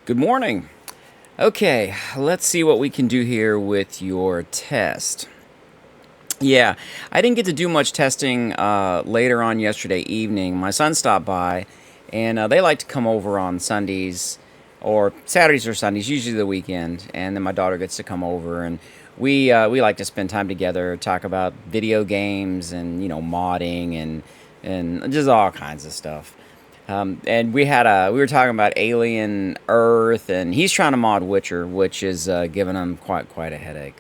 Good morning. Okay, let's see what we can do here with your test. Yeah, I didn't get to do much testing later on yesterday evening. My son stopped by, and they like to come over on Sundays or Saturdays or Sundays, usually the weekend. And then my daughter gets to come over, and we like to spend time together, talk about video games and modding and just all kinds of stuff. And we were talking about Alien Earth, and he's trying to mod Witcher, which is giving him quite a headache.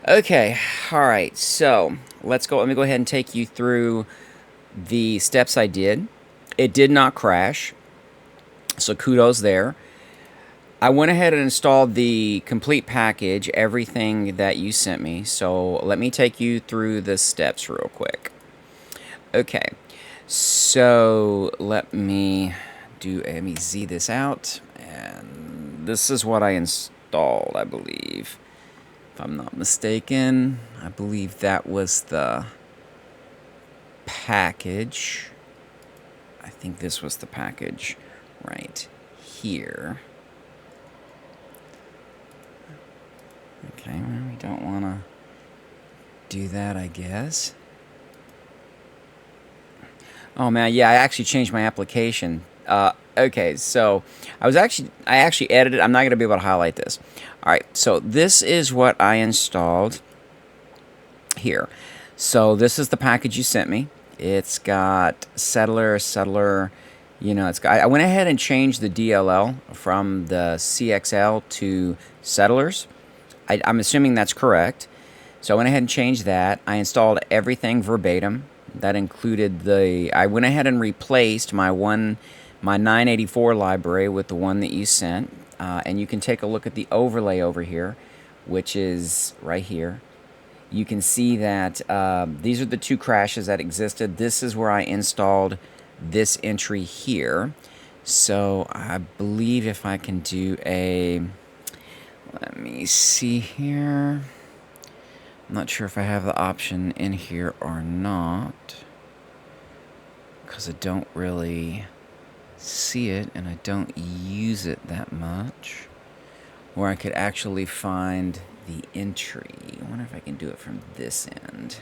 Okay, all right. So let's go. Let me go ahead and take you through the steps I did. It did not crash, so kudos there. I went ahead and installed the complete package, everything that you sent me. So let me take you through the steps real quick. Okay. So let me Z this out, and this is what I installed, I believe. If I'm not mistaken, I believe that was the package. I think this was the package right here. Okay, well, we don't want to do that, I guess. Oh man, yeah, I actually changed my application. Okay, so I actually edited. I'm not going to be able to highlight this. All right, so this is what I installed here. So this is the package you sent me. It's got settler. I went ahead and changed the DLL from the CXL to settlers. I'm assuming that's correct. So I went ahead and changed that. I installed everything verbatim. That included I went ahead and replaced my 984 library with the one that you sent. And you can take a look at the overlay over here, which is right here. You can see that these are the two crashes that existed. This is where I installed this entry here. So I believe if I can do let me see here. I'm not sure if I have the option in here or not, because I don't really see it and I don't use it that much, where I could actually find the entry. I wonder if I can do it from this end.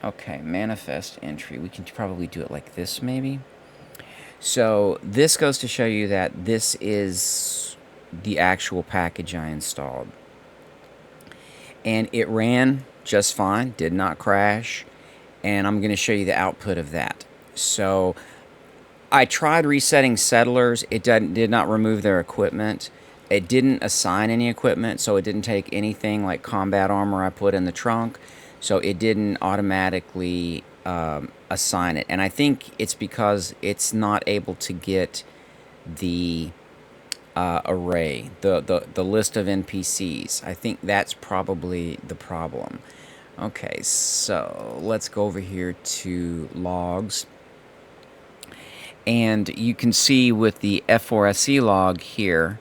Okay, manifest entry. We can probably do it like this, maybe. So this goes to show you that this is the actual package I installed. And it ran just fine, did not crash. And I'm going to show you the output of that. So I tried resetting settlers. It did not remove their equipment. It didn't assign any equipment, so it didn't take anything like combat armor I put in the trunk. So it didn't automatically assign it. And I think it's because it's not able to get the array, the list of NPCs. I think that's probably the problem. Okay, so let's go over here to logs. And you can see with the F4SC log here,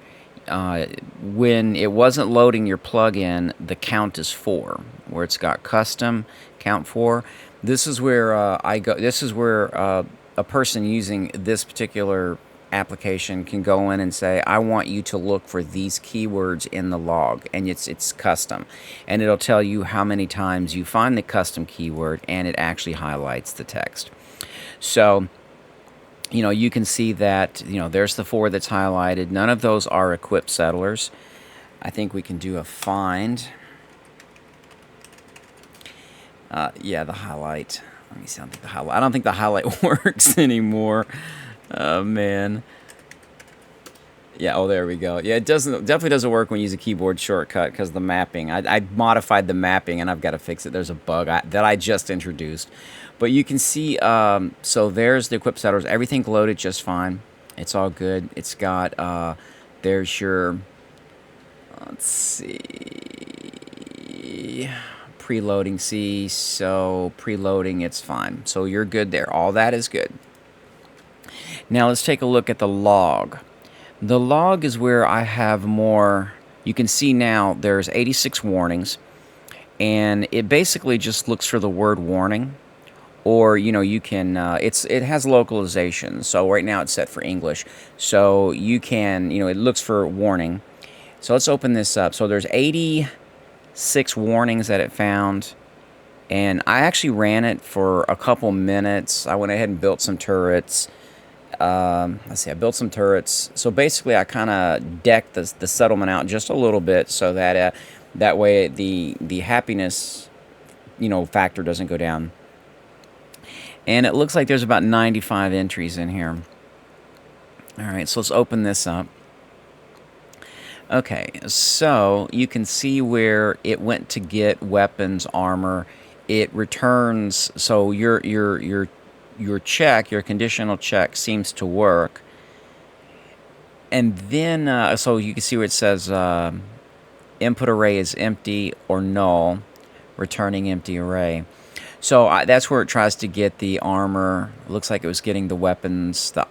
when it wasn't loading your plugin, the count is 4, where it's got custom count 4. This is where This is where a person using this particular application can go in and say, I want you to look for these keywords in the log, and it's custom, and it'll tell you how many times you find the custom keyword, and it actually highlights the text. So you can see that there's the 4 that's highlighted. None of those are EquipSettlers. I think we can do a find. Yeah, the highlight. Let me see. I don't think the highlight works anymore. Oh man. Yeah. Oh, there we go. Yeah, definitely doesn't work when you use a keyboard shortcut because the mapping. I modified the mapping and I've got to fix it. There's a bug that I just introduced, but you can see. So there's the EquipSettlers. Everything loaded just fine. It's all good. It's got. There's your. Let's see. Preloading. See, so preloading. It's fine. So you're good there. All that is good. Now let's take a look at the log. The log is where I have more. You can see now there's 86 warnings, and it basically just looks for the word warning, or you can it has localization. So right now it's set for English, so you can it looks for warning. So let's open this up. So there's 86 warnings that it found, and I actually ran it for a couple minutes. I went ahead and built some turrets. Let's see, I built some turrets. So basically I kind of decked the settlement out just a little bit, so that that way the happiness factor doesn't go down. And it looks like there's about 95 entries in here. All right, so let's open this up. Okay, so you can see where it went to get weapons, armor. It returns, so your check, your conditional check seems to work. And then, so you can see where it says input array is empty or null, returning empty array. So that's where it tries to get the armor. It looks like it was getting the weapons, the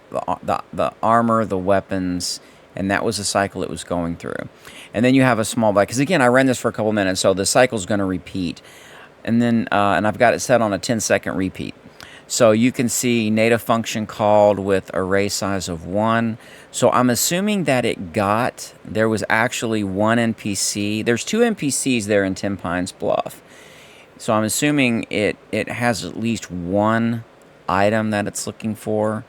armor, the weapons, and that was the cycle it was going through. And then you have a small byte, because again, I ran this for a couple minutes, so the cycle's going to repeat. And then, and I've got it set on a 10-second repeat. So you can see native function called with array size of 1. So I'm assuming that there was actually one NPC. There's 2 NPCs there in Ten Pines Bluff. So I'm assuming it has at least one item that it's looking for.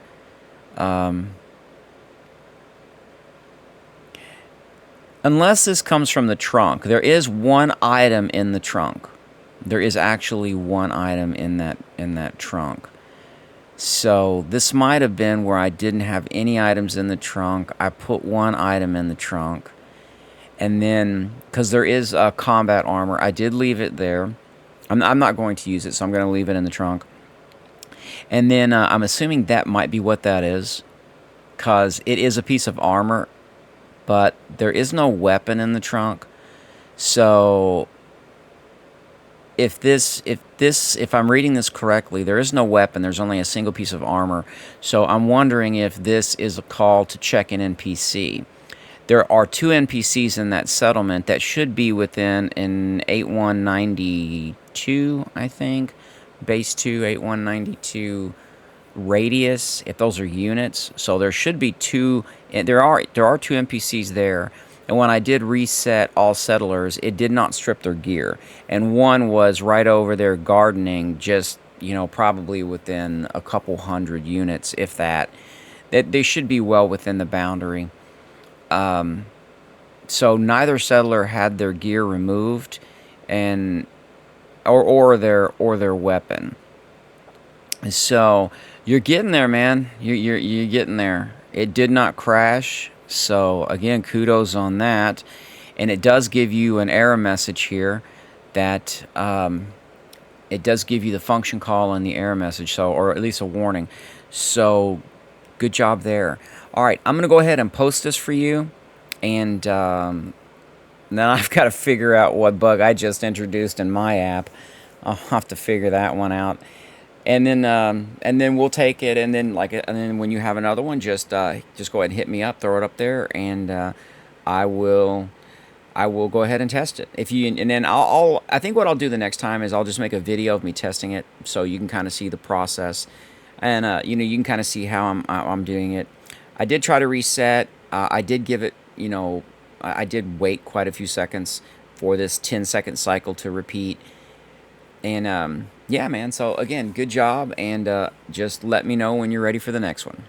Unless this comes from the trunk. There is one item in the trunk. There is actually one item in that trunk. So this might have been where I didn't have any items in the trunk. I put one item in the trunk. And then, because there is a combat armor, I did leave it there. I'm not going to use it, so I'm going to leave it in the trunk. And then I'm assuming that might be what that is, because it is a piece of armor, but there is no weapon in the trunk. So if I'm reading this correctly, there is no weapon. There's only a single piece of armor. So I'm wondering if this is a call to check an NPC. There are 2 NPCs in that settlement that should be within an 8192, I think. Base 2, 8192 radius, if those are units. So there should be 2, and there are 2 NPCs there. And when I did reset all settlers, it did not strip their gear. And one was right over there gardening, just, probably within a couple hundred units, if that. They should be well within the boundary. So neither settler had their gear removed, and or their weapon. So you're getting there, man. You're getting there. It did not crash. So again, kudos on that. And it does give you an error message here that it does give you the function call and the error message, so, or at least a warning. So good job there. All right, I'm going to go ahead and post this for you, and then I've got to figure out what bug I just introduced in my app. I'll have to figure that one out, and then we'll take it, and then when you have another one, just go ahead and hit me up, throw it up there, and I will go ahead and test it. And then I think what I'll do the next time is I'll just make a video of me testing it, so you can kind of see the process, and you can kind of see how I'm doing it. I did try to reset. I did give it, I did wait quite a few seconds for this 10-second cycle to repeat. And yeah, man. So again, good job, and just let me know when you're ready for the next one.